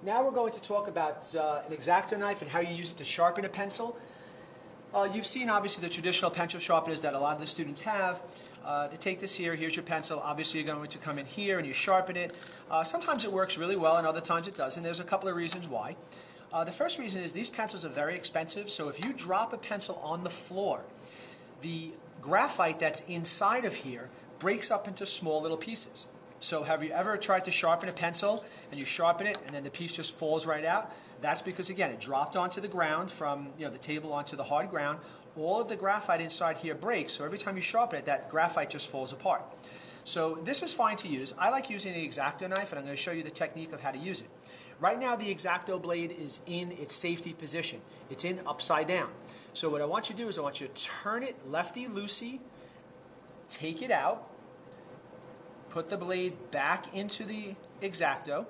Now we're going to talk about an X-Acto knife and how you use it to sharpen a pencil. You've seen obviously the traditional pencil sharpeners that a lot of the students have. To take this here, here's your pencil. Obviously you're going to come in here and you sharpen it. Sometimes it works really well and other times it doesn't. There's a couple of reasons why. The first reason is these pencils are very expensive, so if you drop a pencil on the floor, the graphite that's inside of here breaks up into small little pieces. So have you ever tried to sharpen a pencil and you sharpen it and then the piece just falls right out? That's because, again, it dropped onto the ground from the table onto the hard ground. All of the graphite inside here breaks, so every time you sharpen it, that graphite just falls apart. So this is fine to use. I like using the X-Acto knife, and I'm going to show you the technique of how to use it. Right now, the X-Acto blade is in its safety position. It's in upside down. So what I want you to do is I want you to turn it lefty-loosey, take it out, put the blade back into the X-Acto,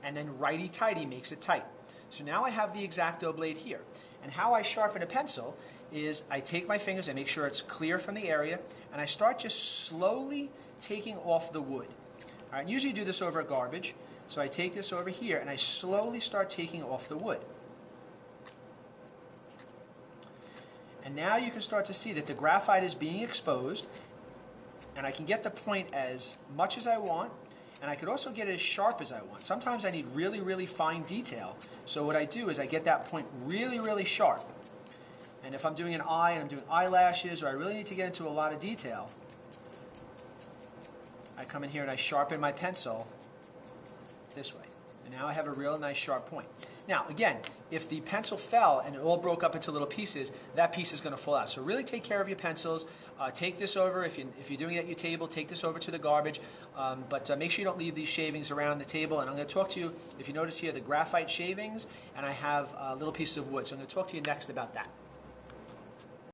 and then righty-tighty makes it tight. So now I have the X-Acto blade here. And how I sharpen a pencil is I take my fingers, I make sure it's clear from the area, and I start just slowly taking off the wood. All right, usually do this over garbage. So I take this over here and I slowly start taking off the wood. And now you can start to see that the graphite is being exposed, and I can get the point as much as I want, and I could also get it as sharp as I want. Sometimes I need really, really fine detail. So what I do is I get that point really, really sharp. And if I'm doing an eye and I'm doing eyelashes, or I really need to get into a lot of detail, I come in here and I sharpen my pencil this way. And now I have a real nice sharp point. Now, again, if the pencil fell and it all broke up into little pieces, that piece is going to fall out. So really take care of your pencils. Take this over, if you're doing it at your table, take this over to the garbage. But make sure you don't leave these shavings around the table. And I'm going to talk to you, if you notice here, the graphite shavings, and I have little pieces of wood. So I'm going to talk to you next about that.